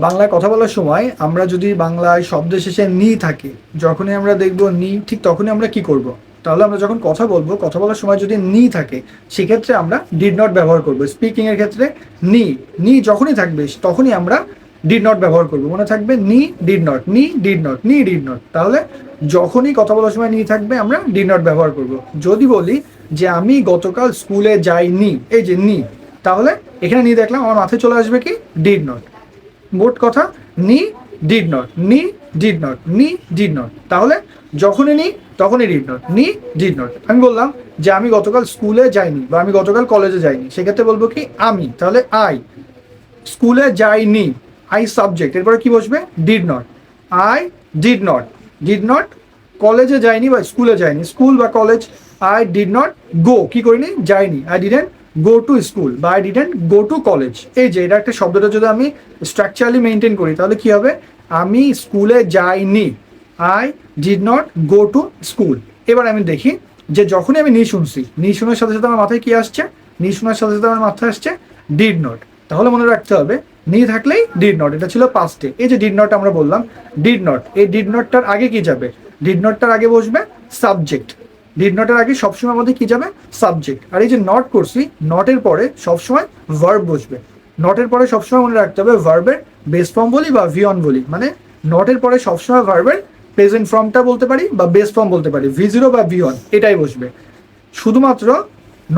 বাংলায় কথা বলার সময় আমরা যদি বাংলায় শব্দের শেষে নি থাকে, যখনই আমরা দেখব নি, ঠিক তখনই আমরা কি করব? তাহলে আমরা যখন কথা বলবো, কথা বলার সময় যদি নি থাকে, সেক্ষেত্রে আমরা ডিড নট ব্যবহার করব। স্পিকিংয়ের ক্ষেত্রে নি নি যখনই থাকবে তখনই আমরা ডিড নট ব্যবহার করব। মনে থাকবে নি ডিড নট, নি ডিড নট, নি ডিড নট। তাহলে যখনই কথা বলার সময় নি থাকবে আমরা ডিড নট ব্যবহার করব। যদি বলি যে আমি গতকাল স্কুলে যাইনি, এই যে নি, তাহলে এখানে নি দেখলাম, আমার মাথায় চলে আসবে কি ডিড নট। মোট কথা নি ডিড নট, নি ডিড নট, নি ডিড নট। তাহলে যখনই নি তখনই ডিড নট, নি ডিড নট। আমি বললাম যে আমি গতকাল স্কুলে যাইনি বা আমি গতকাল কলেজে যাইনি, সেক্ষেত্রে বলবো কি আমি, তাহলে আই। স্কুলে যাইনি, আই সাবজেক্ট, এরপরে কি বসবে? Did not. I did not, did not কলেজে যাইনি বা স্কুলে যাইনি, স্কুল বা college. I did not go, কি করিনি? যাইনি। I didn't go to school বা I didn't go to college. এই যে এটা একটা শব্দটা যদি আমি স্ট্রাকচারালি মেনটেন করি, তাহলে কি হবে? আমি স্কুলে যাইনি, I did not go to school. এবার আমি দেখি যে যখনই আমি নি শুনছি, নি শোনার সাথে সাথে আমার মাথায় কি আসছে? নি শোনার সাথে সাথে আমার মাথায় আসছে ডিড নট। তাহলে মনে রাখতে হবে নি থাকলেই ডিড নট, এটা ছিল পাস্টে। এই যে ডিড নট আমরা বললাম, ডিড নট, এই ডিড নটটার আগে কি যাবে? ডিড নটটার আগে বসবে সাবজেক্ট। ডিড নটের আগে সবসময় আমাদের কি যাবে? সাবজেক্ট। আর এই যে নট করছি, নটের পরে সবসময় ভার্ব বসবে। নটের পরে সবসময় মনে রাখতে হবে ভার্বের বেস ফর্ম বলি বা ভিয়ন বলি, মানে নটের পরে সবসময় ভার্বের প্রেজেন্ট ফর্মটা বলতে পারি বা বেস ফর্ম বলতে পারি, ভি0 বা ভিয়ন, এটাই বসবে। শুধুমাত্র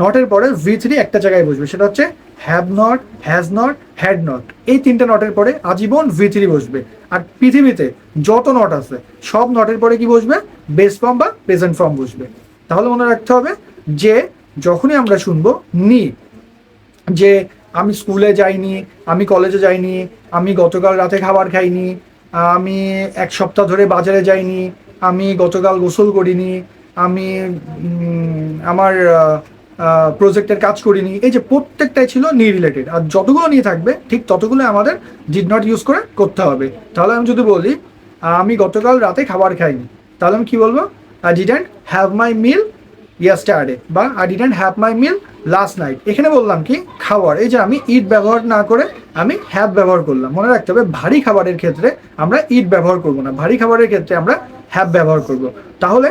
নটের পরে ভি3 একটা জায়গায় বসবে, সেটা হচ্ছে have not, has not, had not. এই তিনটা নটের পরে আজীবন ভি3 বসবে। আর পৃথিবীতে যত নট আছে সব নটের পরে কি বসবে? বেস ফর্ম বা প্রেজেন্ট ফর্ম বসবে। তাহলে মনে রাখতে হবে যে যখনই আমরা শুনবো নি, যে আমি স্কুলে যাইনি, আমি কলেজে যাইনি, আমি গতকাল রাতে খাবার খাইনি, আমি এক সপ্তাহ ধরে বাজারে যাইনি, আমি গতকাল গোসল করিনি, আমি আমার প্রজেক্টের কাজ করিনি, এই যে প্রত্যেকটাই ছিল নি রিলেটেড। আর যতগুলো নিয়ে থাকবে ঠিক ততগুলো আমাদের ডিড নট ইউজ করে করতে হবে। তাহলে আমি যদি বলি আমি গতকাল রাতে খাবার খাইনি, তাহলে আমি কি বলবো? I didn't have my meal yesterday বা I didn't have my meal last night. এখানে বললাম কি খাবার, এই যে আমি ইট ব্যবহার না করে আমি হ্যাভ ব্যবহার করলাম। মনে রাখতে হবে ভারী খাবারের ক্ষেত্রে আমরা ইট ব্যবহার করব না, ভারী খাবারের ক্ষেত্রে আমরা হ্যাভ ব্যবহার করব। তাহলে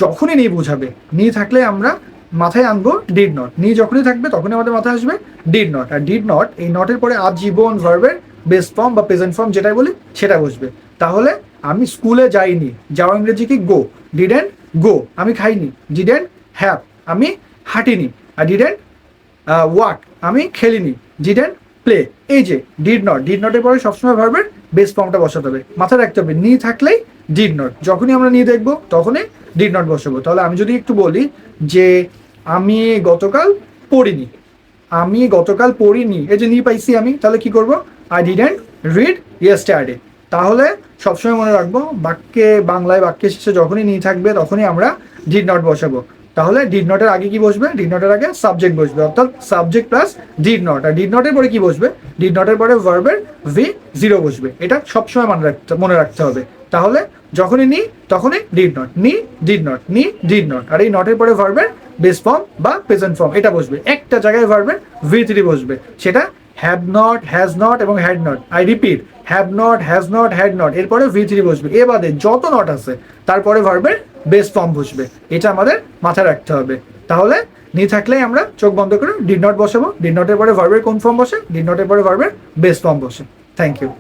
যখনই নি বুঝাবে, নি থাকলে আমরা মাথায় আনবো ডিড নট, নি যখনই থাকবে তখনই আমাদের মাথায় আসবে ডিড নট। আর ডিড নট, এই নটের পরে আজীবন ভার্বের বেস ফর্ম বা প্রেজেন্ট ফর্ম যেটাই বলি সেটা বসবে। তাহলে আমি স্কুলে যাইনি, যাওয়া ইংরেজি কি? গো। ডিডেন্ট গো, আমি খাইনি, ডিডেন্ট হ্যাভ, আমি হাঁটিনি, আর ডিডেন্ট ওয়াক, আমি খেলিনি, ডিডেন্ট প্লে। এই যে ডিড নট, ডিড নটের পরে সবসময় ভার্বের বেস ফর্মটা বসাতে হবে। মাথায় রাখতে হবে নি থাকলেই ডিড নট, যখনই আমরা নি দেখবো তখনই ডিড নট বসাবো। তাহলে আমি যদি একটু বলি যে আমি গতকাল পড়িনি, আমি গতকাল পড়িনি, এই যে নি পাইছি আমি, তাহলে কি করব? I didn't read yesterday. তাহলে সবসময় মনে রাখবো বাক্যে, বাংলায় বাক্যের শেষে যখনই নি থাকবে তখনই আমরা ডিড নট বসাবো। তাহলে ডিড নটের আগে কি বসবে? ডিড নটের আগে সাবজেক্ট বসবে, অর্থাৎ সাবজেক্ট প্লাস ডিড নট। আর ডিড নটের পরে কি বসবে? ডিড নটের পরে ভার্বের ভি0 বসবে। এটা সবসময় মনে রাখতে হবে। তাহলে যখনই নি তখনই ডিড নট, নি ডিড নট, নি ডিড নট। আর এই নটের পরে ভার্বের বেস ফর্ম বা প্রেজেন্ট ফর্ম এটা বসবে। একটা জায়গায় ভার্বের ভি3 বসবে, সেটা হ্যাভ নট, হ্যাজ নট এবং had not. I repeat, have not, has not, had not, এরপরে ভি3 বসবে। এ বাদে যত নট আছে তারপরে ভার্বের বেস ফর্ম বসবে। এটা আমাদের মাথায় রাখতে হবে। তাহলে নি থাকলেই আমরা চোখ বন্ধ করে ডিড নট বসাবো। ডিড নটের পরে ভার্বের কোন ফর্ম বসে? ডিড নটের পরে ভার্বের বেস ফর্ম বসে। Thank you.